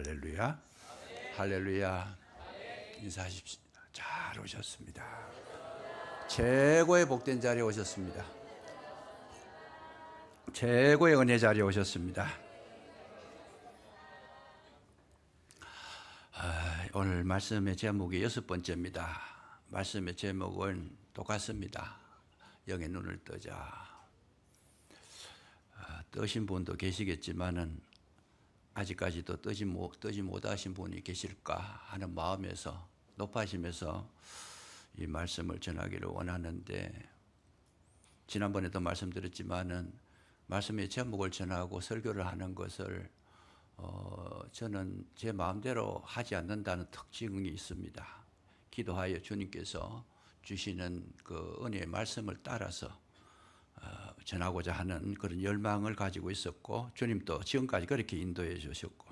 할렐루야. 할렐루야. 인사하십시오. 잘 오셨습니다. 최고의 복된 자리에 오셨습니다. 최고의 은혜 자리에 오셨습니다. 오늘 말씀의 제목이 6번째입니다. 말씀의 제목은 똑같습니다. 영의 눈을 뜨자. 뜨신 분도 계시겠지만은 아직까지도 뜨지 못하신 분이 계실까 하는 마음에서 높아지면서 이 말씀을 전하기를 원하는데, 지난번에도 말씀드렸지만은 말씀의 제목을 전하고 설교를 하는 것을 저는 제 마음대로 하지 않는다는 특징이 있습니다. 기도하여 주님께서 주시는 그 은혜의 말씀을 따라서 전하고자 하는 그런 열망을 가지고 있었고, 주님도 지금까지 그렇게 인도해 주셨고,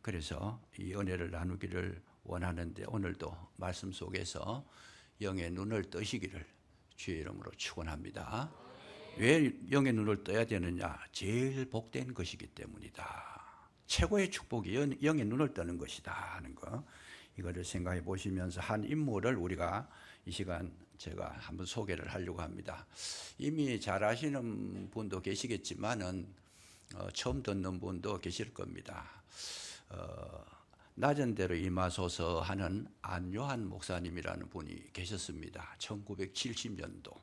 그래서 이 은혜를 나누기를 원하는데, 오늘도 말씀 속에서 영의 눈을 뜨시기를 주의 이름으로 축원합니다. 왜 영의 눈을 떠야 되느냐? 제일 복된 것이기 때문이다. 최고의 축복이 영의 눈을 뜨는 것이다 하는 거, 이거를 생각해 보시면서 한 인물을 우리가 이 시간 제가 한번 소개를 하려고 합니다. 이미 잘 아시는 분도 계시겠지만은 처음 듣는 분도 계실 겁니다. 낮은 대로 임하소서 하는 안요한 목사님이라는 분이 계셨습니다. 1970년도.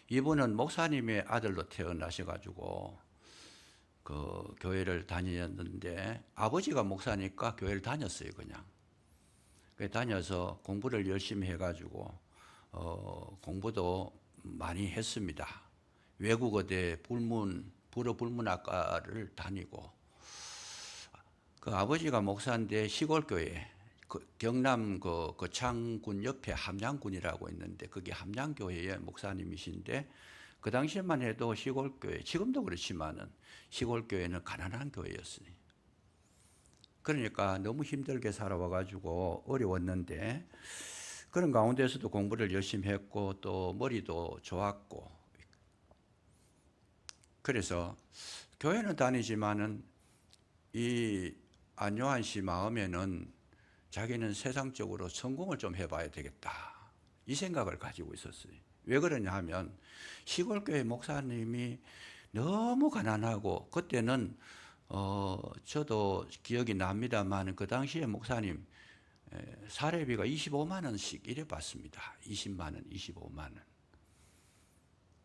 이분은 목사님의 아들로 태어나셔가지고 그 교회를 다녔는데, 아버지가 목사니까 교회를 다녔어요. 그냥 다녀서 공부를 열심히 해가지고 공부도 많이 했습니다. 외국어대 불어 불문학과를 다니고, 그 아버지가 목사인데 시골교회, 경남 거창군 옆에 함양군이라고 있는데 거기 함양교회의 목사님이신데, 그 당시에만 해도 시골교회, 지금도 그렇지만은 시골교회는 가난한 교회였어요. 그러니까 너무 힘들게 살아와가지고 어려웠는데, 그런 가운데서도 공부를 열심히 했고 또 머리도 좋았고, 그래서 교회는 다니지만은 이 안요한 씨 마음에는 자기는 세상적으로 성공을 좀 해봐야 되겠다, 이 생각을 가지고 있었어요. 왜 그러냐 하면 시골교회 목사님이 너무 가난하고, 그때는 저도 기억이 납니다만 그 당시에 목사님 사례비가 25만 원씩 이래 받습니다. 20만 원, 25만 원.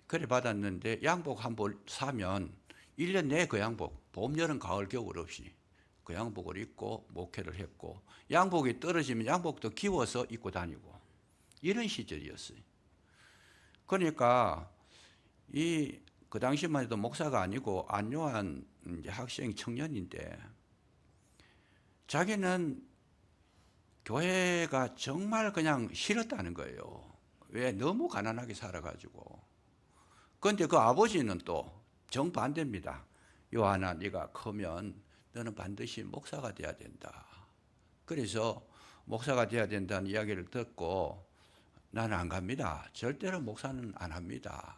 그래 받았는데 양복 한 벌 사면 1년 내에 그 양복, 봄, 여름, 가을, 겨울 없이 그 양복을 입고 목회를 했고, 양복이 떨어지면 양복도 기워서 입고 다니고, 이런 시절이었어요. 그러니까 그 당시만 해도 목사가 아니고 안요한 학생 청년인데, 자기는 교회가 정말 그냥 싫었다는 거예요. 왜? 너무 가난하게 살아가지고. 그런데 그 아버지는 또 정반대입니다. 요한아, 네가 크면 너는 반드시 목사가 돼야 된다. 그래서 목사가 돼야 된다는 이야기를 듣고, 나는 안 갑니다. 절대로 목사는 안 합니다.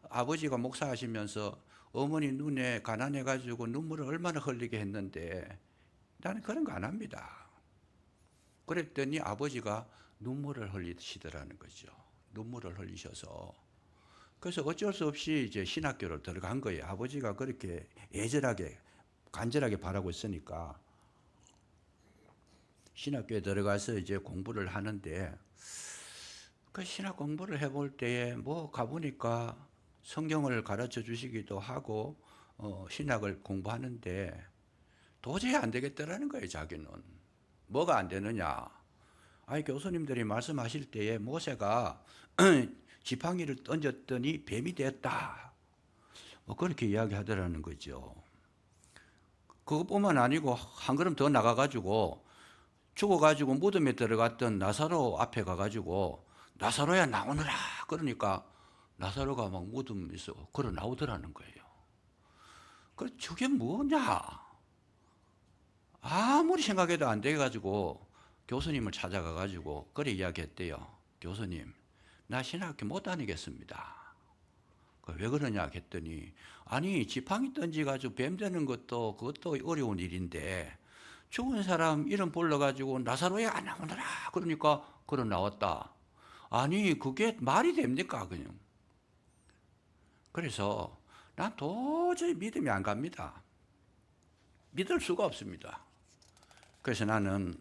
아버지가 목사하시면서 어머니 눈에 가난해가지고 눈물을 얼마나 흘리게 했는데 나는 그런 거 안 합니다. 그랬더니 아버지가 눈물을 흘리시더라는 거죠. 눈물을 흘리셔서, 그래서 어쩔 수 없이 이제 신학교를 들어간 거예요. 아버지가 그렇게 애절하게 간절하게 바라고 있으니까 신학교에 들어가서 이제 공부를 하는데, 그 신학 공부를 해볼 때에 가보니까 성경을 가르쳐 주시기도 하고 신학을 공부하는데 도저히 안 되겠더라는 거예요. 자기는. 뭐가 안 되느냐? 아니, 교수님들이 말씀하실 때에 모세가 지팡이를 던졌더니 뱀이 됐다, 그렇게 이야기하더라는 거죠. 그것뿐만 아니고 한 걸음 더 나가가지고 죽어가지고 무덤에 들어갔던 나사로 앞에 가가지고 나사로야 나오너라, 그러니까 나사로가 막 무덤에서 걸어 나오더라는 거예요. 그 저게 뭐냐? 아무리 생각해도 안 돼가지고 교수님을 찾아가가지고 그래 이야기했대요. 교수님, 나 신학교 못 다니겠습니다. 왜 그러냐 했더니 아니 지팡이 던지가지고 뱀 되는 것도 그것도 어려운 일인데 죽은 사람 이름 불러가지고 나사로에 안 나오더라 그러니까 그러 나왔다. 아니 그게 말이 됩니까 그냥. 그래서 난 도저히 믿음이 안 갑니다. 믿을 수가 없습니다. 그래서 나는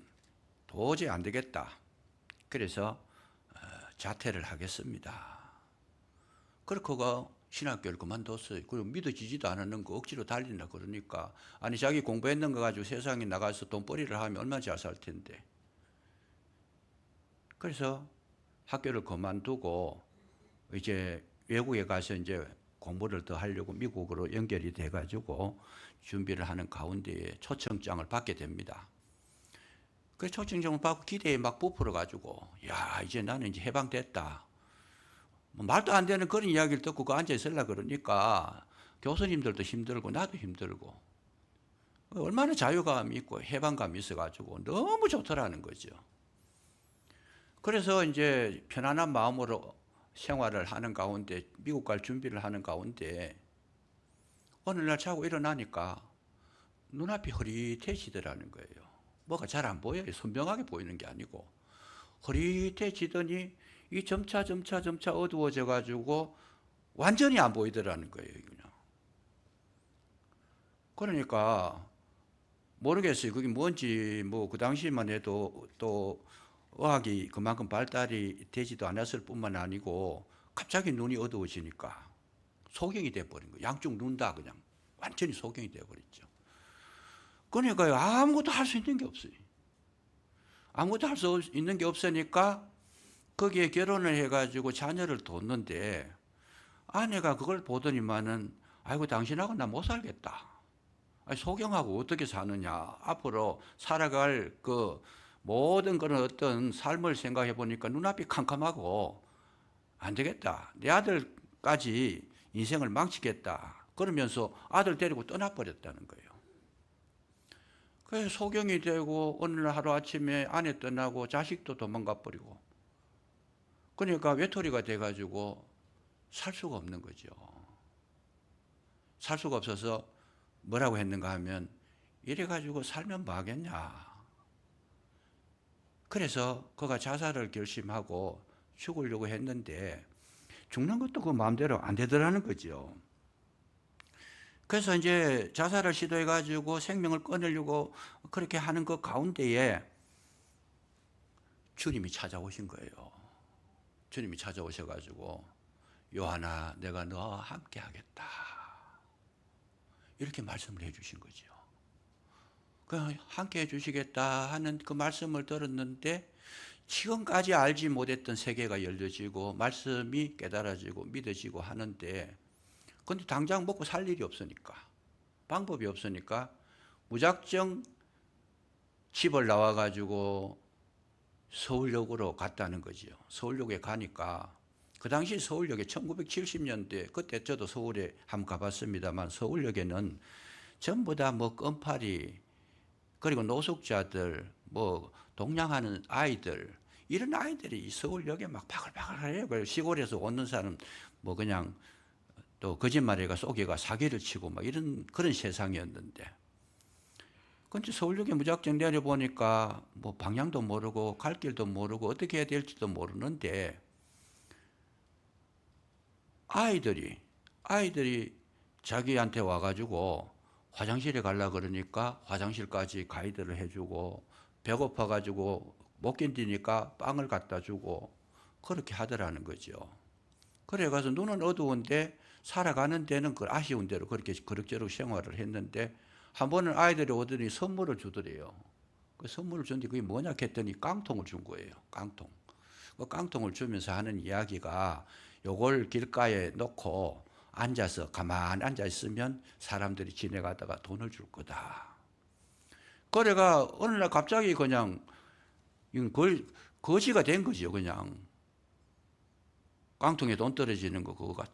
도저히 안 되겠다. 그래서 자퇴를 하겠습니다. 그렇게 신학교를 그만뒀어요. 그리고 믿어지지도 않았는 거 억지로 달린다 그러니까 아니 자기 공부했는 거 가지고 세상에 나가서 돈벌이를 하면 얼마나 잘 살 텐데. 그래서 학교를 그만두고 이제 외국에 가서 이제 공부를 더 하려고 미국으로 연결이 돼가지고 준비를 하는 가운데에 초청장을 받게 됩니다. 그 초청장을 받고 기대에 막 부풀어가지고 야 이제 나는 이제 해방됐다. 뭐 말도 안 되는 그런 이야기를 듣고 그 앉아 있으려 그러니까 교수님들도 힘들고 나도 힘들고 얼마나 자유감이 있고 해방감이 있어가지고 너무 좋더라는 거죠. 그래서 이제 편안한 마음으로 생활을 하는 가운데 미국 갈 준비를 하는 가운데 어느 날 자고 일어나니까 눈앞이 흐릿해지더라는 거예요. 뭐가 잘 안 보여요. 선명하게 보이는 게 아니고 흐릿해지더니 이 점차 어두워져 가지고 완전히 안 보이더라는 거예요. 그냥. 그러니까 모르겠어요. 그게 뭔지 뭐 그 당시만 해도 또 의학이 그만큼 발달이 되지도 않았을 뿐만 아니고 갑자기 눈이 어두워지니까 소경이 돼버린 거예요. 양쪽 눈 다 그냥 완전히 소경이 돼버렸죠. 그러니까 아무것도 할 수 있는 게 없어요. 아무것도 할 수 있는 게 없으니까 거기에 결혼을 해가지고 자녀를 뒀는데 아내가 그걸 보더니만은 아이고 당신하고 나 못 살겠다. 아니, 소경하고 어떻게 사느냐. 앞으로 살아갈 그 모든 그런 어떤 삶을 생각해 보니까 눈앞이 캄캄하고 안 되겠다. 내 아들까지 인생을 망치겠다. 그러면서 아들 데리고 떠나버렸다는 거예요. 그래서 소경이 되고 어느 날 하루아침에 아내 떠나고 자식도 도망가 버리고 그러니까 외톨이가 돼가지고 살 수가 없는 거죠. 살 수가 없어서 뭐라고 했는가 하면 이래가지고 살면 뭐 하겠냐. 그래서 그가 자살을 결심하고 죽으려고 했는데 죽는 것도 그 마음대로 안 되더라는 거죠. 그래서 이제 자살을 시도해가지고 생명을 끊으려고 그렇게 하는 그 가운데에 주님이 찾아오신 거예요. 주님이 찾아오셔가지고 요한아 내가 너와 함께 하겠다. 이렇게 말씀을 해주신 거죠. 함께 해주시겠다 하는 그 말씀을 들었는데 지금까지 알지 못했던 세계가 열려지고 말씀이 깨달아지고 믿어지고 하는데 근데 당장 먹고 살 일이 없으니까 방법이 없으니까 무작정 집을 나와가지고 서울역으로 갔다는 거죠. 서울역에 가니까 그 당시 서울역에 1970년대 그때 저도 서울에 한번 가봤습니다만 서울역에는 전부 다 뭐 껌파리 그리고 노숙자들 뭐 동냥하는 아이들 이런 아이들이 서울역에 막 바글바글해요. 그리고 시골에서 오는 사람 뭐 그냥 또 거짓말해가 속여가 사기를 치고 막 이런 그런 세상이었는데 근데 서울역에 무작정 내려보니까 뭐 방향도 모르고 갈 길도 모르고 어떻게 해야 될지도 모르는데 아이들이 자기한테 와가지고 화장실에 가려고 그러니까 화장실까지 가이드를 해주고 배고파가지고 못 견디니까 빵을 갖다 주고 그렇게 하더라는 거죠. 그래 가서 눈은 어두운데 살아가는 데는 그 아쉬운 대로 그렇게 그럭저럭 생활을 했는데 한 번은 아이들이 오더니 선물을 주더래요. 그 선물을 줬는데 그게 뭐냐 했더니 깡통을 준 거예요. 깡통. 그 깡통을 주면서 하는 이야기가 요걸 길가에 놓고 앉아서 가만히 앉아 있으면 사람들이 지나가다가 돈을 줄 거다. 그래가 어느 날 갑자기 그냥 거지가 된 거죠. 그냥 깡통에 돈 떨어지는 거 그거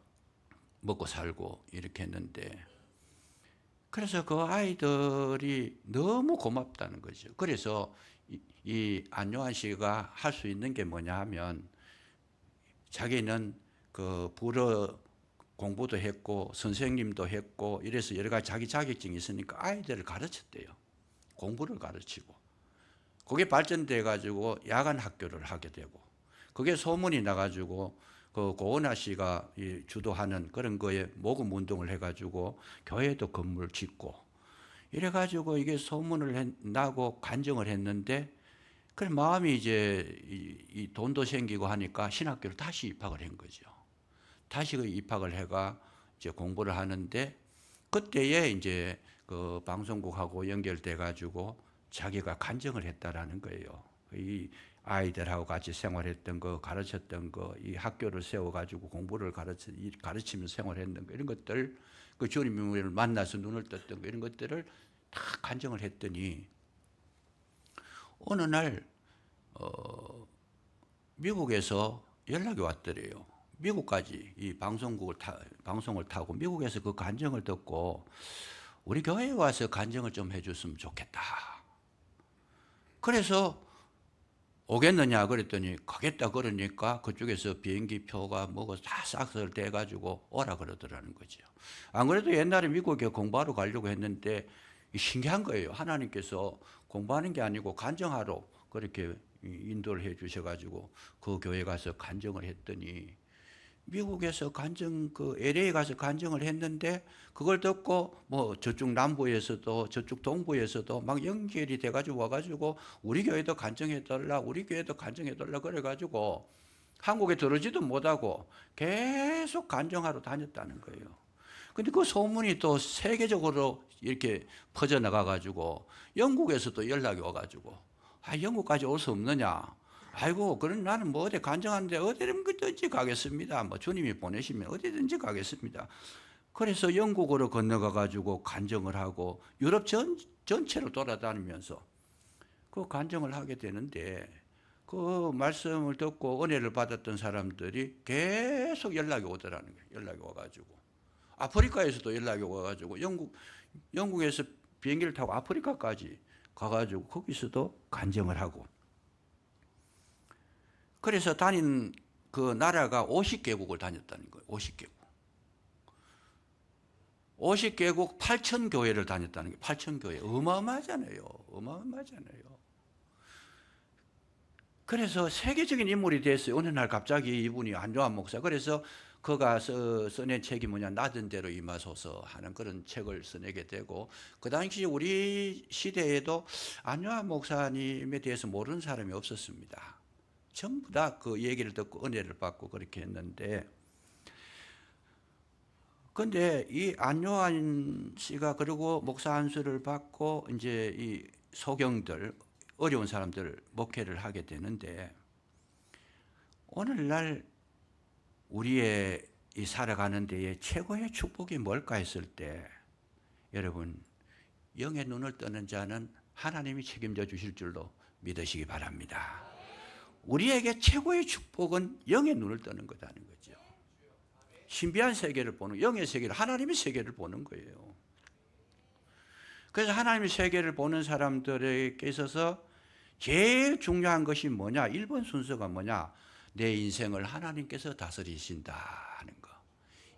먹고 살고 이렇게 했는데 그래서 그 아이들이 너무 고맙다는 거죠. 그래서 이 안요한 씨가 할 수 있는 게 뭐냐 하면 자기는 그 불어 공부도 했고 선생님도 했고 이래서 여러 가지 자기 자격증이 있으니까 아이들을 가르쳤대요. 공부를 가르치고. 그게 발전돼 가지고 야간 학교를 하게 되고, 그게 소문이 나 가지고 그 고은하 씨가 주도하는 그런 거에 모금 운동을 해 가지고 교회도 건물 짓고 이래 가지고 이게 소문을 나고 간증을 했는데, 그 마음이 이제 이 돈도 생기고 하니까 신학교를 다시 입학을 한 거죠. 다시 그 입학을 해가 이제 공부를 하는데, 그때에 이제 그 방송국하고 연결돼 가지고 자기가 간증을 했다라는 거예요. 이 아이들하고 같이 생활했던 거, 가르쳤던 거, 이 학교를 세워 가지고 공부를 가르치면서 생활했던 거, 이런 것들, 그 주님을 만나서 눈을 떴던 거, 이런 것들을 다 간증을 했더니 어느 날 미국에서 연락이 왔더래요. 미국까지 이 방송을 타고 미국에서 그 간증을 듣고 우리 교회에 와서 간증을 좀 해줬으면 좋겠다. 그래서 오겠느냐 그랬더니 가겠다 그러니까 그쪽에서 비행기 표가 뭐고 다 싹을 떼가지고 오라 그러더라는 거죠. 안 그래도 옛날에 미국에 공부하러 가려고 했는데 신기한 거예요. 하나님께서 공부하는 게 아니고 간증하러 그렇게 인도를 해 주셔가지고 그 교회 가서 간증을 했더니, 미국에서 그 LA 가서 간증을 했는데 그걸 듣고 뭐 저쪽 남부에서도 저쪽 동부에서도 막 연결이 돼가지고 와가지고 우리 교회도 간증해달라, 우리 교회도 간증해달라 그래가지고 한국에 들어오지도 못하고 계속 간증하러 다녔다는 거예요. 근데 그 소문이 또 세계적으로 이렇게 퍼져나가가지고 영국에서도 연락이 와가지고 영국까지 올 수 없느냐. 아이고, 그럼 나는 뭐 어디 간증하는데 어디든지 가겠습니다. 뭐 주님이 보내시면 어디든지 가겠습니다. 그래서 영국으로 건너가 가지고 간증을 하고 유럽 전체로 돌아다니면서 그 간증을 하게 되는데, 그 말씀을 듣고 은혜를 받았던 사람들이 계속 연락이 오더라는 거예요. 연락이 와가지고 아프리카에서도 연락이 와가지고 영국에서 비행기를 타고 아프리카까지 가가지고 거기서도 간증을 하고, 그래서 다닌 그 나라가 50개국을 다녔다는 거예요. 50개국. 50개국 8,000교회를 다녔다는 게 8,000교회. 어마어마하잖아요. 어마어마하잖아요. 그래서 세계적인 인물이 됐어요. 어느 날 갑자기 이분이 안요한 목사. 그래서 그가 써낸 책이 뭐냐, 나던 대로 임하소서 하는 그런 책을 써내게 되고, 그 당시 우리 시대에도 안요한 목사님에 대해서 모르는 사람이 없었습니다. 전부 다 그 얘기를 듣고 은혜를 받고 그렇게 했는데, 근데 이 안요한 씨가 그리고 목사 안수를 받고 이제 이 소경들, 어려운 사람들 목회를 하게 되는데, 오늘날 우리의 이 살아가는 데에 최고의 축복이 뭘까 했을 때, 여러분, 영의 눈을 뜨는 자는 하나님이 책임져 주실 줄로 믿으시기 바랍니다. 우리에게 최고의 축복은 영의 눈을 뜨는 거다는 거죠. 신비한 세계를 보는, 영의 세계를, 하나님의 세계를 보는 거예요. 그래서 하나님의 세계를 보는 사람들에게 있어서 제일 중요한 것이 뭐냐? 1번 순서가 뭐냐? 내 인생을 하나님께서 다스리신다 하는 거.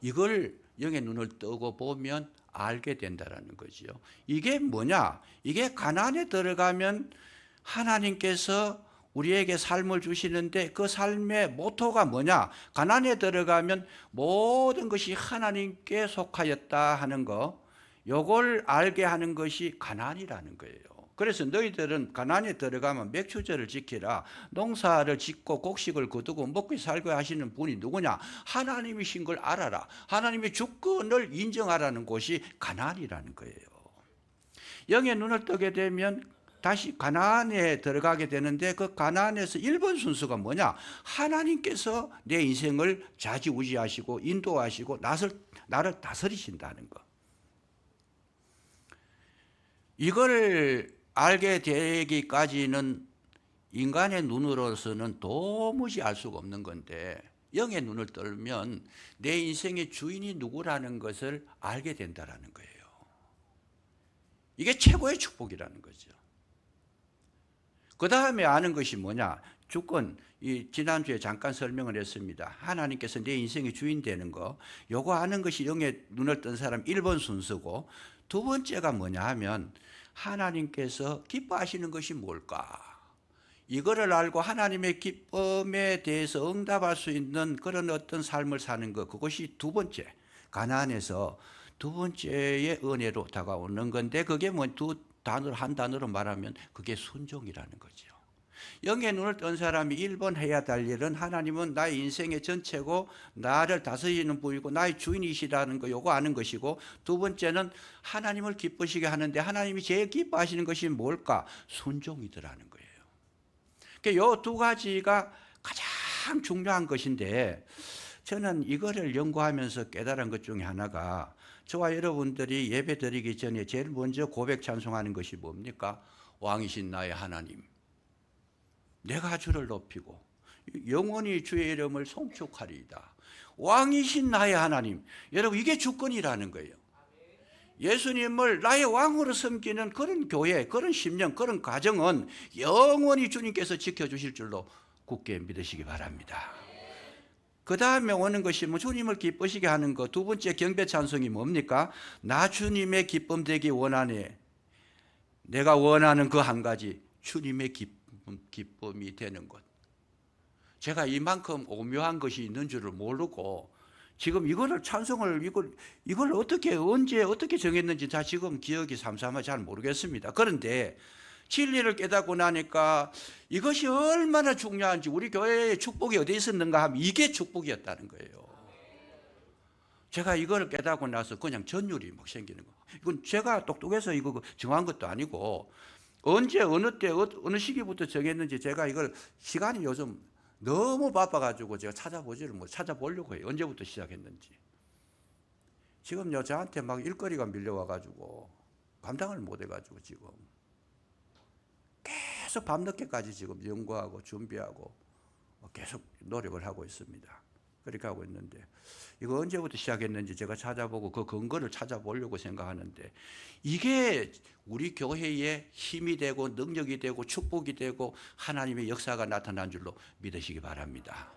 이걸 영의 눈을 뜨고 보면 알게 된다는 거죠. 이게 뭐냐? 이게 가나안에 들어가면 하나님께서 우리에게 삶을 주시는데, 그 삶의 모토가 뭐냐? 가나안에 들어가면 모든 것이 하나님께 속하였다 하는 거, 요걸 알게 하는 것이 가나안이라는 거예요. 그래서 너희들은 가나안에 들어가면 맥추절을 지키라, 농사를 짓고 곡식을 거두고 먹고 살고 하시는 분이 누구냐? 하나님이신 걸 알아라. 하나님의 주권을 인정하라는 곳이 가나안이라는 거예요. 영의 눈을 뜨게 되면 다시 가나안에 들어가게 되는데, 그 가나안에서 1번 순서가 뭐냐? 하나님께서 내 인생을 좌지우지하시고 인도하시고 나를 다스리신다는 거. 이걸 알게 되기까지는 인간의 눈으로서는 도무지 알 수가 없는 건데, 영의 눈을 뜨면 내 인생의 주인이 누구라는 것을 알게 된다는 거예요. 이게 최고의 축복이라는 거죠. 그 다음에 아는 것이 뭐냐? 주권, 이 지난주에 잠깐 설명을 했습니다. 하나님께서 내 인생의 주인 되는 거, 요거 하는 것이 영에 눈을 뜬 사람 1번 순서고, 두 번째가 뭐냐 하면 하나님께서 기뻐하시는 것이 뭘까? 이거를 알고 하나님의 기쁨에 대해서 응답할 수 있는 그런 어떤 삶을 사는 것, 그것이 두 번째, 가나안에서 두 번째의 은혜로 다가오는 건데, 그게 뭐 한 단어로 말하면 그게 순종이라는 거죠. 영의 눈을 뜬 사람이 1번 해야 될 일은 하나님은 나의 인생의 전체고 나를 다스리는 분이고 나의 주인이시라는 거, 요거 아는 것이고, 두 번째는 하나님을 기쁘시게 하는데 하나님이 제일 기뻐하시는 것이 뭘까? 순종이더라는 거예요. 이 두 가지가 가장 중요한 것인데, 저는 이거를 연구하면서 깨달은 것 중에 하나가, 저와 여러분들이 예배 드리기 전에 제일 먼저 고백 찬송하는 것이 뭡니까? 왕이신 나의 하나님, 내가 주를 높이고 영원히 주의 이름을 송축하리이다. 왕이신 나의 하나님, 여러분 이게 주권이라는 거예요. 예수님을 나의 왕으로 섬기는 그런 교회, 그런 심령, 그런 가정은 영원히 주님께서 지켜주실 줄로 굳게 믿으시기 바랍니다. 그 다음에 오는 것이 뭐 주님을 기쁘시게 하는 것, 두 번째 경배 찬송이 뭡니까? 나 주님의 기쁨 되기 원하네. 내가 원하는 그 한 가지, 주님의 기쁨이 되는 것. 제가 이만큼 오묘한 것이 있는 줄을 모르고 지금 이거를 찬송을 이걸 어떻게 언제 어떻게 정했는지 다 지금 기억이 삼삼하게 잘 모르겠습니다. 그런데 진리를 깨닫고 나니까 이것이 얼마나 중요한지, 우리 교회의 축복이 어디 있었는가 하면 이게 축복이었다는 거예요. 제가 이걸 깨닫고 나서 그냥 전율이 막 생기는 거. 이건 제가 똑똑해서 이거 정한 것도 아니고 언제 어느 때 어느 시기부터 정했는지 제가 이걸 시간이 요즘 너무 바빠가지고 제가 찾아보려고 해요. 언제부터 시작했는지. 지금요 저한테 막 일거리가 밀려와가지고 감당을 못해가지고 지금 계속 밤늦게까지 지금 연구하고 준비하고 계속 노력을 하고 있습니다. 그렇게 하고 있는데 이거 언제부터 시작했는지 제가 찾아보고 그 근거를 찾아보려고 생각하는데, 이게 우리 교회의 힘이 되고 능력이 되고 축복이 되고 하나님의 역사가 나타난 줄로 믿으시기 바랍니다.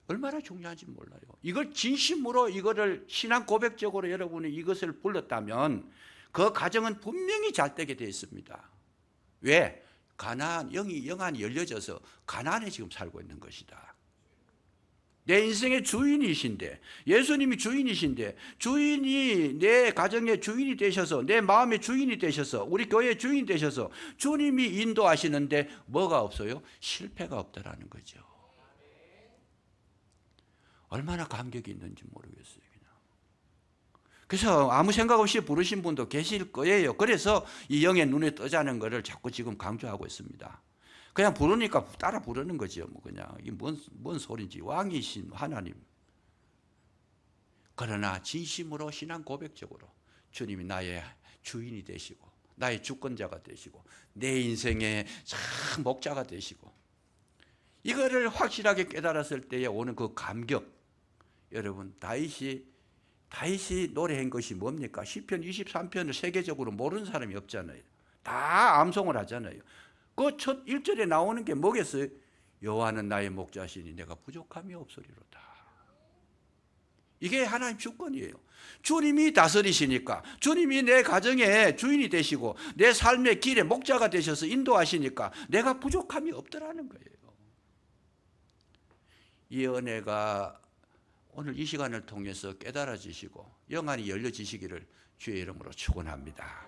얼마나 중요한지 몰라요. 이걸 진심으로 이거를 신앙 고백적으로 여러분이 이것을 불렀다면 그 가정은 분명히 잘 되게 되어 있습니다. 왜? 가나안, 영안이 열려져서 가나안에 지금 살고 있는 것이다. 내 인생의 주인이신데, 예수님이 주인이신데, 주인이 내 가정의 주인이 되셔서, 내 마음의 주인이 되셔서, 우리 교회의 주인이 되셔서 주님이 인도하시는데 뭐가 없어요? 실패가 없다라는 거죠. 얼마나 감격이 있는지 모르겠어요. 그냥. 그래서 아무 생각 없이 부르신 분도 계실 거예요. 그래서 이 영의 눈에 뜨자는 것을 자꾸 지금 강조하고 있습니다. 그냥 부르니까 따라 부르는 거죠. 뭐 그냥 이 뭔 소리인지. 왕이신 하나님. 그러나 진심으로 신앙 고백적으로 주님이 나의 주인이 되시고 나의 주권자가 되시고 내 인생의 참 목자가 되시고, 이거를 확실하게 깨달았을 때에 오는 그 감격. 여러분 다윗이 노래한 것이 뭡니까? 시편 23편을 세계적으로 모르는 사람이 없잖아요. 다 암송을 하잖아요. 그 첫 1절에 나오는 게 뭐겠어요? 여호와는 나의 목자시니 내가 부족함이 없으리로다. 이게 하나님 주권이에요. 주님이 다스리시니까, 주님이 내 가정의 주인이 되시고 내 삶의 길에 목자가 되셔서 인도하시니까 내가 부족함이 없더라는 거예요. 이 은혜가 오늘 이 시간을 통해서 깨달아지시고 영안이 열려지시기를 주의 이름으로 축원합니다.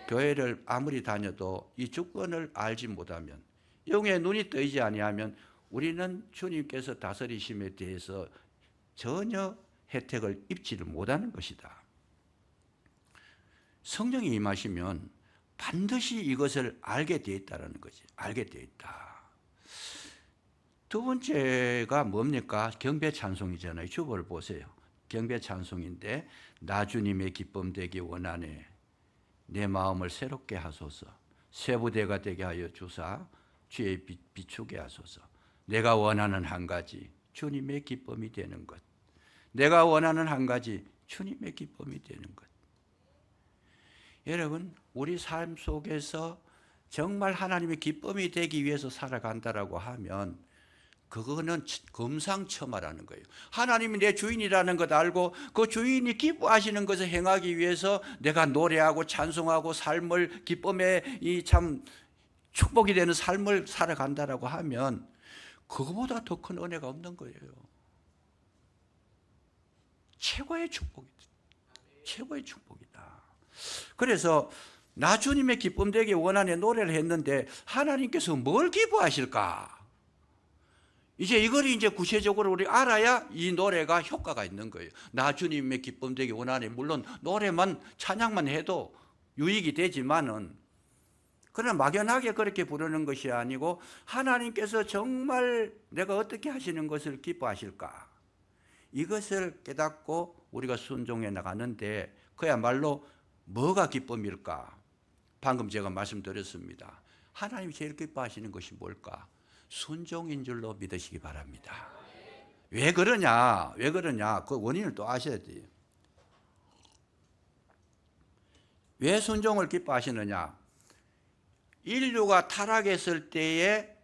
교회를 아무리 다녀도 이 주권을 알지 못하면, 영의 눈이 뜨이지 아니하면 우리는 주님께서 다스리심에 대해서 전혀 혜택을 입지를 못하는 것이다. 성령이 임하시면 반드시 이것을 알게 되어 있다는 거지. 알게 되어 있다. 두 번째가 뭡니까? 경배 찬송이잖아요. 주보를 보세요. 경배 찬송인데, 나 주님의 기쁨 되기 원하네. 내 마음을 새롭게 하소서. 새 부대가 되게 하여 주사 주의 비추게 하소서. 내가 원하는 한 가지, 주님의 기쁨이 되는 것. 내가 원하는 한 가지, 주님의 기쁨이 되는 것. 여러분, 우리 삶 속에서 정말 하나님의 기쁨이 되기 위해서 살아간다라고 하면 그거는 금상첨화라는 거예요. 하나님이 내 주인이라는 것 알고 그 주인이 기뻐하시는 것을 행하기 위해서 내가 노래하고 찬송하고 삶을 기쁨에 이 참 축복이 되는 삶을 살아간다라고 하면 그거보다 더 큰 은혜가 없는 거예요. 최고의 축복이다. 최고의 축복이다. 그래서 나 주님의 기쁨 되기 원하는 노래를 했는데 하나님께서 뭘 기뻐하실까? 이제 이걸 이제 구체적으로 우리 알아야 이 노래가 효과가 있는 거예요. 나 주님의 기쁨 되기 원하네. 물론 노래만 찬양만 해도 유익이 되지만은 그러나 막연하게 그렇게 부르는 것이 아니고 하나님께서 정말 내가 어떻게 하시는 것을 기뻐하실까? 이것을 깨닫고 우리가 순종해 나가는데 그야말로 뭐가 기쁨일까? 방금 제가 말씀드렸습니다. 하나님이 제일 기뻐하시는 것이 뭘까? 순종인 줄로 믿으시기 바랍니다. 왜 그러냐? 왜 그러냐? 그 원인을 또 아셔야 돼요. 왜 순종을 기뻐하시느냐? 인류가 타락했을 때에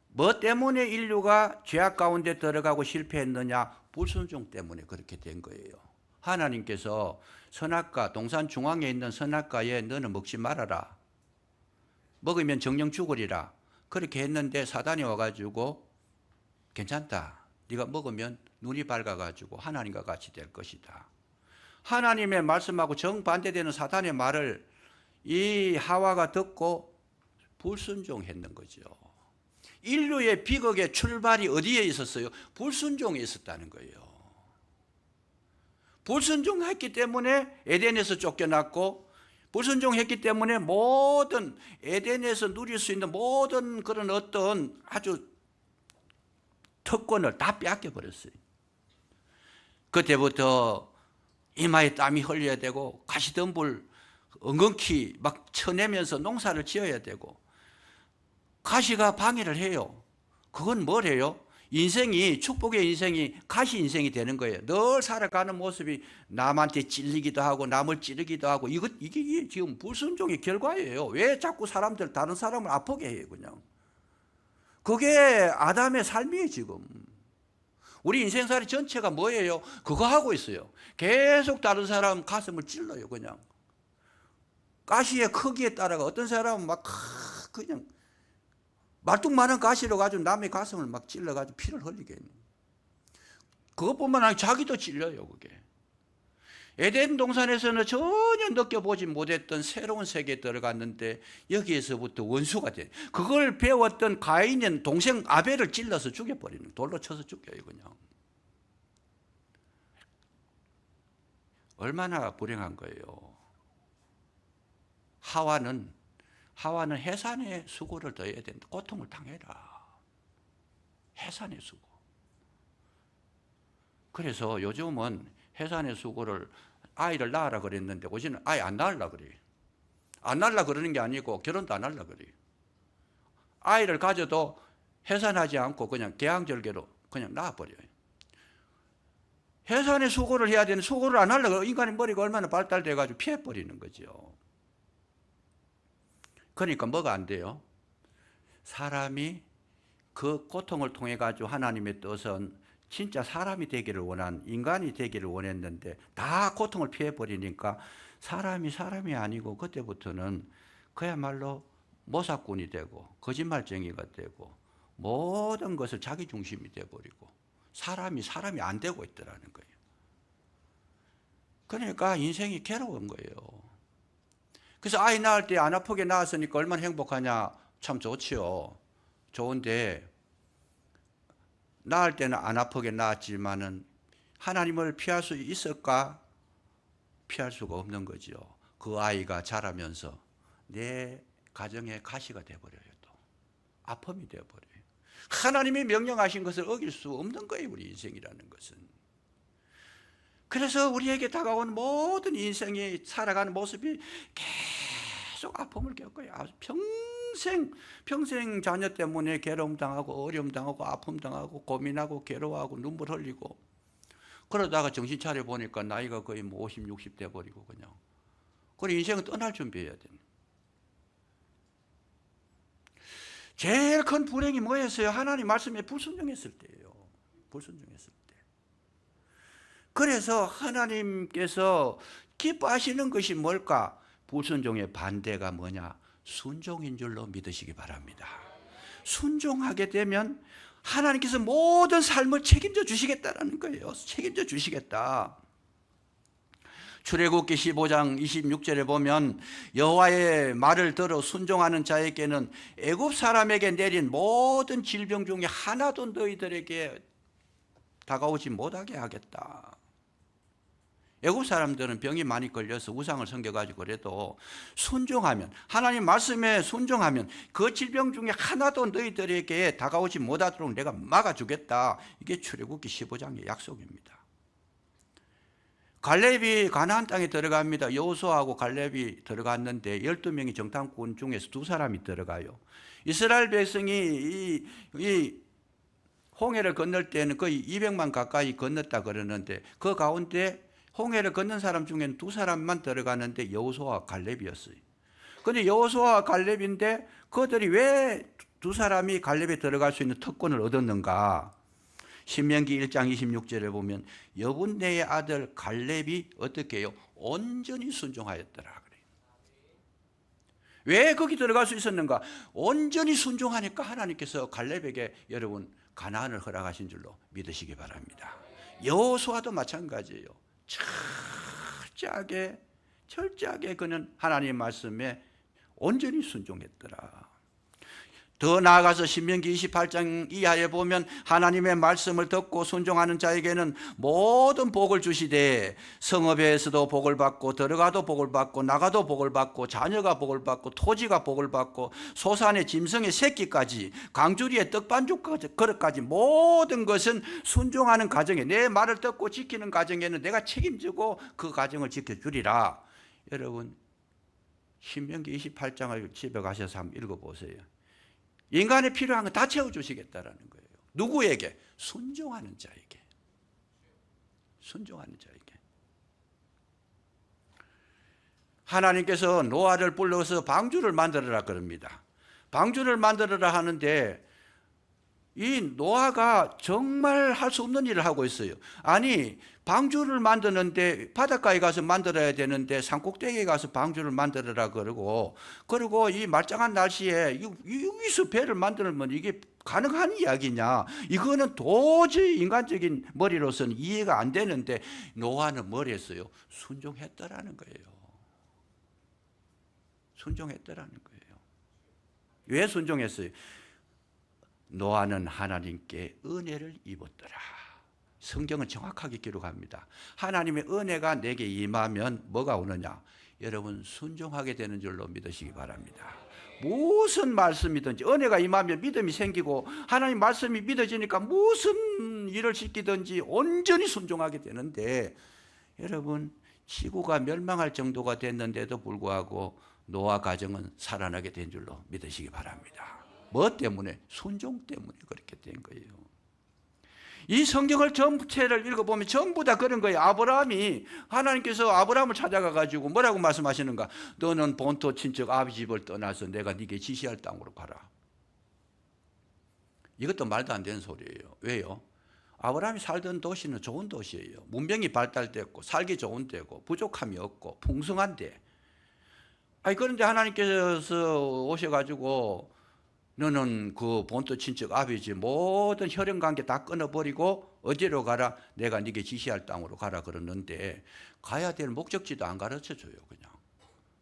뭐 때문에 인류가 죄악 가운데 들어가고 실패했느냐? 불순종 때문에 그렇게 된 거예요. 하나님께서 선악과, 동산 중앙에 있는 선악과에 너는 먹지 말아라. 먹으면 정령 죽으리라. 그렇게 했는데 사단이 와가지고 괜찮다. 네가 먹으면 눈이 밝아가지고 하나님과 같이 될 것이다. 하나님의 말씀하고 정반대되는 사단의 말을 이 하와가 듣고 불순종했는 거죠. 인류의 비극의 출발이 어디에 있었어요? 불순종에 있었다는 거예요. 불순종했기 때문에 에덴에서 쫓겨났고 불순종했기 때문에 모든 에덴에서 누릴 수 있는 모든 그런 어떤 아주 특권을 다 빼앗겨 버렸어요. 그때부터 이마에 땀이 흘려야 되고 가시덤불 엉겅퀴 막 쳐내면서 농사를 지어야 되고 가시가 방해를 해요. 그건 뭐래요? 인생이 축복의 인생이 가시 인생이 되는 거예요. 늘 살아가는 모습이 남한테 찔리기도 하고 남을 찌르기도 하고 이게 지금 불순종의 결과예요. 왜 자꾸 사람들 다른 사람을 아프게 해요 그냥. 그게 아담의 삶이에요 지금. 우리 인생살이 전체가 뭐예요? 그거 하고 있어요. 계속 다른 사람 가슴을 찔러요 그냥. 가시의 크기에 따라가 어떤 사람은 막 그냥 말뚝만한 가시로 가지고 남의 가슴을 막 찔러가지고 피를 흘리게 해요. 그것뿐만 아니라 자기도 찔려요 그게. 에덴 동산에서는 전혀 느껴보지 못했던 새로운 세계에 들어갔는데 여기에서부터 원수가 돼. 그걸 배웠던 가인은 동생 아벨을 찔러서 죽여버리는, 돌로 쳐서 죽여요 그냥. 얼마나 불행한 거예요. 하와는 해산의 수고를 더 해야 된다. 고통을 당해라. 해산의 수고. 그래서 요즘은 해산의 수고를 아이를 낳으라 그랬는데 오지는 아이 안 낳으려 그래. 안 낳으려 그러는 게 아니고 결혼도 안 하려 그래. 아이를 가져도 해산하지 않고 그냥 개항절개로 그냥 낳아버려요. 해산의 수고를 해야 되는 수고를 안 하려고 인간의 머리가 얼마나 발달돼가지고 피해버리는 거죠. 그러니까 뭐가 안 돼요? 사람이 그 고통을 통해 가지고 하나님의 뜻은 진짜 사람이 되기를 인간이 되기를 원했는데 다 고통을 피해버리니까 사람이 아니고 그때부터는 그야말로 모사꾼이 되고 거짓말쟁이가 되고 모든 것을 자기 중심이 되어버리고 사람이 안 되고 있더라는 거예요. 그러니까 인생이 괴로운 거예요. 그래서 아이 낳을 때 안 아프게 낳았으니까 얼마나 행복하냐. 참 좋지요. 좋은데 낳을 때는 안 아프게 낳았지만은 하나님을 피할 수 있을까? 피할 수가 없는 거죠. 그 아이가 자라면서 내 가정의 가시가 되어버려요. 또 아픔이 되어버려요. 하나님이 명령하신 것을 어길 수 없는 거예요. 우리 인생이라는 것은. 그래서 우리에게 다가온 모든 인생이 살아가는 모습이 계속 아픔을 겪어요. 평생 자녀 때문에 괴로움 당하고 어려움 당하고 아픔 당하고 고민하고 괴로워하고 눈물 흘리고 그러다가 정신 차려 보니까 나이가 거의 50, 60 돼 버리고 그냥. 그리고 인생은 떠날 준비해야 돼. 제일 큰 불행이 뭐였어요? 하나님 말씀에 불순종했을 때예요. 불순종했을 때. 그래서 하나님께서 기뻐하시는 것이 뭘까? 불순종의 반대가 뭐냐? 순종인 줄로 믿으시기 바랍니다. 순종하게 되면 하나님께서 모든 삶을 책임져 주시겠다라는 거예요. 책임져 주시겠다. 출애굽기 15장 26절에 보면 여호와의 말을 들어 순종하는 자에게는 애굽 사람에게 내린 모든 질병 중에 하나도 너희들에게 다가오지 못하게 하겠다. 애굽 사람들은 병이 많이 걸려서 우상을 섬겨가지고 그래도 순종하면, 하나님 말씀에 순종하면 그 질병 중에 하나도 너희들에게 다가오지 못하도록 내가 막아주겠다. 이게 출애굽기 15장의 약속입니다. 갈렙이 가나안 땅에 들어갑니다. 여호수아하고 갈렙이 들어갔는데 12명이 정탐꾼 중에서 2사람이 들어가요. 이스라엘 백성이 이 홍해를 건널 때는 거의 200만 가까이 건넜다 그러는데 그 가운데 홍해를 건넌 사람 중에는 2사람만 들어가는데 여호수아와 갈렙이었어요. 그런데 여호수아와 갈렙인데 그들이 왜 2사람이 갈렙에 들어갈 수 있는 특권을 얻었는가? 신명기 1장 26절에 보면 여분네의 아들 갈렙이 어떻게 해요? 온전히 순종하였더라 그래요. 왜 거기 들어갈 수 있었는가? 온전히 순종하니까 하나님께서 갈렙에게 여러분 가나안을 허락하신 줄로 믿으시기 바랍니다. 여호수아도 마찬가지예요. 철저하게 그는 하나님의 말씀에 온전히 순종했더라. 더 나아가서 신명기 28장 이하에 보면 하나님의 말씀을 듣고 순종하는 자에게는 모든 복을 주시되 성읍에서도 복을 받고 들어가도 복을 받고 나가도 복을 받고 자녀가 복을 받고 토지가 복을 받고 소산의 짐승의 새끼까지 강주리의 떡반죽 그릇까지 모든 것은 순종하는 가정에, 내 말을 듣고 지키는 가정에는 내가 책임지고 그 가정을 지켜주리라. 여러분 신명기 28장을 집에 가셔서 한번 읽어보세요. 인간의 필요한 거 다 채워주시겠다라는 거예요. 누구에게? 순종하는 자에게. 순종하는 자에게. 하나님께서 노아를 불러서 방주를 만들어라 그럽니다. 방주를 만들어라 하는데 이 노아가 정말 할 수 없는 일을 하고 있어요. 아니 방주를 만드는데 바닷가에 가서 만들어야 되는데 산꼭대기에 가서 방주를 만들어라 그러고 이 말짱한 날씨에 여기서 배를 만들면 이게 가능한 이야기냐? 이거는 도저히 인간적인 머리로서는 이해가 안 되는데 노아는 뭘 했어요? 순종했다라는 거예요. 순종했다라는 거예요. 왜 순종했어요? 노아는 하나님께 은혜를 입었더라. 성경은 정확하게 기록합니다. 하나님의 은혜가 내게 임하면 뭐가 오느냐? 여러분 순종하게 되는 줄로 믿으시기 바랍니다. 무슨 말씀이든지 은혜가 임하면 믿음이 생기고 하나님 말씀이 믿어지니까 무슨 일을 시키든지 온전히 순종하게 되는데 여러분 지구가 멸망할 정도가 됐는데도 불구하고 노아 가정은 살아나게 된 줄로 믿으시기 바랍니다. 뭐 때문에? 순종 때문에 그렇게 된 거예요. 이 성경을 전체를 읽어보면 전부 다 그런 거예요. 아브라함이 하나님께서 아브라함을 찾아가 가지고 뭐라고 말씀하시는가? 너는 본토 친척 아비 집을 떠나서 내가 네게 지시할 땅으로 가라. 이것도 말도 안 되는 소리예요. 왜요? 아브라함이 살던 도시는 좋은 도시예요. 문명이 발달됐고 살기 좋은 데고 부족함이 없고 풍성한데 그런데 하나님께서 오셔가지고 너는 그 본토 친척 아비지 모든 혈연관계 다 끊어버리고 어디로 가라? 내가 네게 지시할 땅으로 가라 그러는데 가야 될 목적지도 안 가르쳐줘요.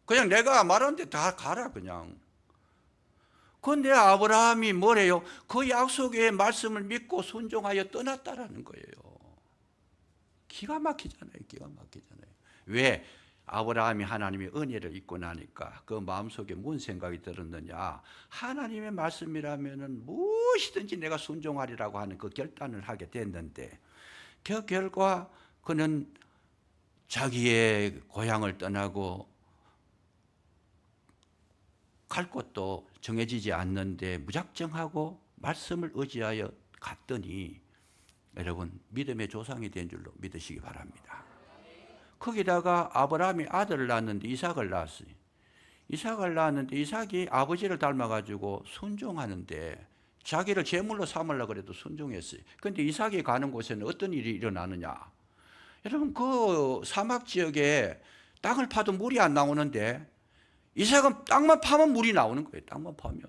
그냥 내가 말하는데 다 가라 그냥. 그런데 아브라함이 뭐래요? 그 약속의 말씀을 믿고 순종하여 떠났다라는 거예요. 기가 막히잖아요. 기가 막히잖아요. 왜? 아브라함이 하나님의 은혜를 입고 나니까 그 마음속에 무슨 생각이 들었느냐? 하나님의 말씀이라면 무엇이든지 내가 순종하리라고 하는 그 결단을 하게 됐는데 그 결과 그는 자기의 고향을 떠나고 갈 곳도 정해지지 않는데 무작정하고 말씀을 의지하여 갔더니 여러분 믿음의 조상이 된 줄로 믿으시기 바랍니다. 거기다가 아브라함이 아들을 낳았는데 이삭을 낳았어요. 이삭을 낳았는데 이삭이 아버지를 닮아가지고 순종하는데 자기를 제물로 삼으려고 그래도 순종했어요. 그런데 이삭이 가는 곳에는 어떤 일이 일어나느냐. 여러분 그 사막 지역에 땅을 파도 물이 안 나오는데 이삭은 땅만 파면 물이 나오는 거예요. 땅만 파면.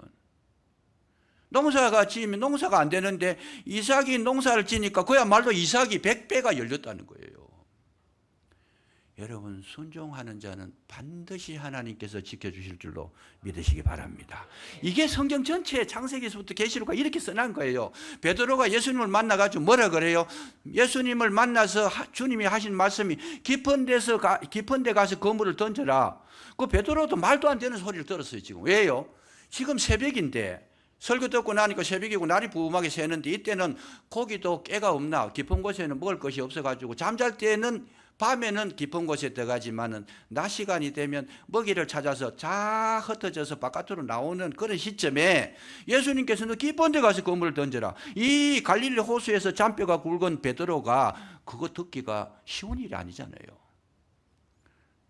농사가 지으면 농사가 안 되는데 이삭이 농사를 지니까 그야말로 이삭이 100배가 열렸다는 거예요. 여러분 순종하는 자는 반드시 하나님께서 지켜주실 줄로 믿으시기 바랍니다. 이게 성경 전체에 창세기에서부터 계시록가 이렇게 써난 거예요. 베드로가 예수님을 만나가지고 뭐라 그래요? 예수님을 만나서 주님이 하신 말씀이 깊은 데 가서 그물을 던져라. 그 베드로도 말도 안 되는 소리를 들었어요. 지금 왜요? 지금 새벽인데 설교 듣고 나니까 새벽이고 날이 부음하게 새는데 이때는 고기도 깨가 없나 깊은 곳에는 먹을 것이 없어가지고 잠잘 때는 밤에는 깊은 곳에 들어가지만은 낮 시간이 되면 먹이를 찾아서 쫙 흩어져서 바깥으로 나오는 그런 시점에 예수님께서는 깊은 데 가서 그물을 던져라. 이 갈릴리 호수에서 잔뼈가 굵은 베드로가 그거 듣기가 쉬운 일이 아니잖아요.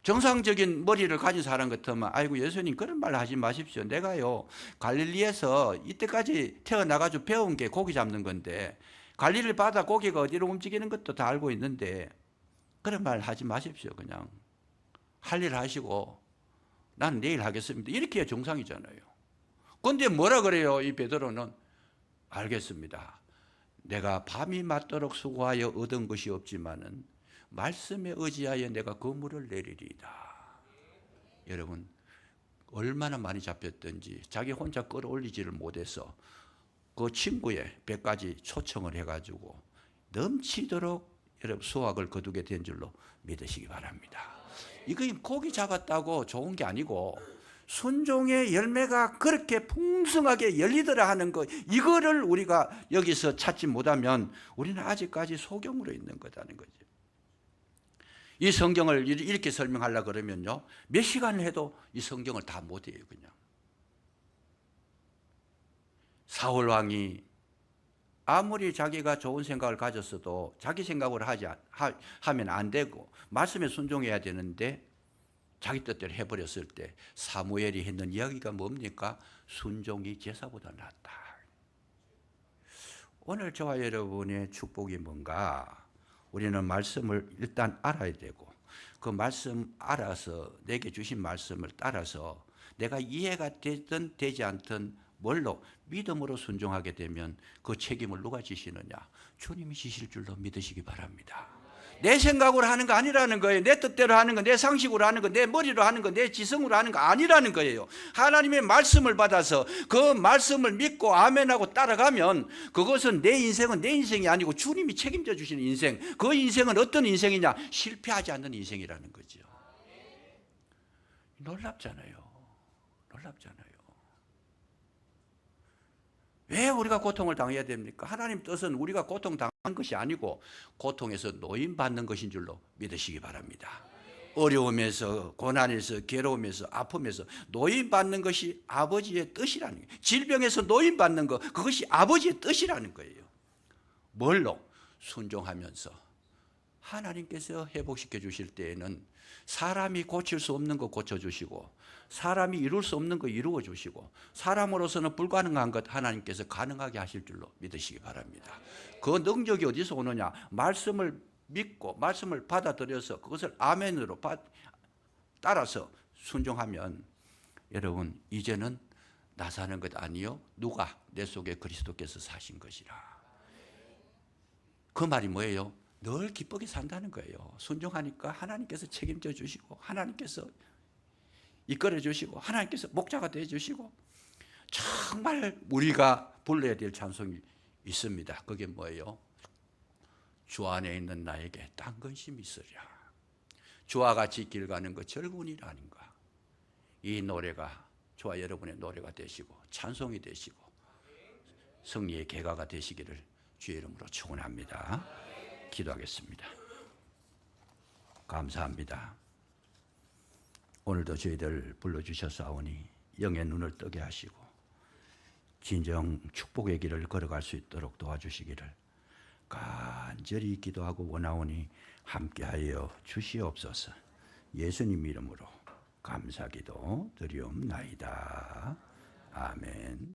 정상적인 머리를 가진 사람 같으면 아이고 예수님 그런 말 하지 마십시오. 내가요 갈릴리에서 이때까지 태어나가지고 배운 게 고기 잡는 건데 갈릴리 바다 고기가 어디로 움직이는 것도 다 알고 있는데 그런 말 하지 마십시오. 그냥 할 일 하시고 나는 내일 하겠습니다. 이렇게 해야 정상이잖아요. 그런데 뭐라 그래요? 이 베드로는 알겠습니다. 내가 밤이 맞도록 수고하여 얻은 것이 없지만은 말씀에 의지하여 내가 그물을 내리리이다. 여러분 얼마나 많이 잡혔든지 자기 혼자 끌어올리지를 못해서 그 친구의 배까지 초청을 해가지고 넘치도록 여러분 수확을 거두게 된 줄로 믿으시기 바랍니다. 이거 고기 잡았다고 좋은 게 아니고 순종의 열매가 그렇게 풍성하게 열리더라 하는 것, 이거를 우리가 여기서 찾지 못하면 우리는 아직까지 소경으로 있는 거다는 거죠. 이 성경을 이렇게 설명하려고 그러면요 몇 시간을 해도 이 성경을 다 못해요. 그냥 사울 왕이 아무리 자기가 좋은 생각을 가졌어도 자기 생각으로 하면 안 되고 말씀에 순종해야 되는데 자기 뜻대로 해버렸을 때 사무엘이 했는 이야기가 뭡니까? 순종이 제사보다 낫다. 오늘 저와 여러분의 축복이 뭔가? 우리는 말씀을 일단 알아야 되고 그 말씀 알아서 내게 주신 말씀을 따라서 내가 이해가 되든 되지 않든 뭘로? 믿음으로 순종하게 되면 그 책임을 누가 지시느냐? 주님이 지실 줄로 믿으시기 바랍니다. 내 생각으로 하는 거 아니라는 거예요. 내 뜻대로 하는 거, 내 상식으로 하는 거, 내 머리로 하는 거, 내 지성으로 하는 거 아니라는 거예요. 하나님의 말씀을 받아서 그 말씀을 믿고 아멘하고 따라가면 그것은 내 인생은 내 인생이 아니고 주님이 책임져 주시는 인생. 그 인생은 어떤 인생이냐? 실패하지 않는 인생이라는 거죠. 놀랍잖아요. 놀랍잖아요. 왜 우리가 고통을 당해야 됩니까? 하나님 뜻은 우리가 고통당하는 것이 아니고 고통에서 노임받는 것인 줄로 믿으시기 바랍니다. 어려움에서, 고난에서, 괴로움에서, 아픔에서 노임받는 것이 아버지의 뜻이라는 거예요. 질병에서 노임받는 것, 그것이 아버지의 뜻이라는 거예요. 뭘로? 순종하면서 하나님께서 회복시켜 주실 때에는 사람이 고칠 수 없는 거 고쳐주시고 사람이 이룰 수 없는 거 이루어 주시고 사람으로서는 불가능한 것 하나님께서 가능하게 하실 줄로 믿으시기 바랍니다. 그 능력이 어디서 오느냐? 말씀을 믿고 말씀을 받아들여서 그것을 아멘으로 따라서 순종하면 여러분 이제는 나 사는 것 아니요 누가? 내 속에 그리스도께서 사신 것이라. 그 말이 뭐예요? 늘 기쁘게 산다는 거예요. 순종하니까 하나님께서 책임져 주시고 하나님께서 이끌어 주시고 하나님께서 목자가 되어 주시고 정말 우리가 불러야 될 찬송이 있습니다. 그게 뭐예요? 주 안에 있는 나에게 딴 근심이 있으랴. 주와 같이 길 가는 것 절군이라 아닌가. 이 노래가 저와 여러분의 노래가 되시고 찬송이 되시고 승리의 계가가 되시기를 주의 이름으로 축원합니다. 기도하겠습니다. 감사합니다. 오늘도 저희들 불러주셨사오니 영의 눈을 뜨게 하시고 진정 축복의 길을 걸어갈 수 있도록 도와주시기를 간절히 기도하고 원하오니 함께하여 주시옵소서. 예수님 이름으로 감사기도 드리옵나이다. 아멘.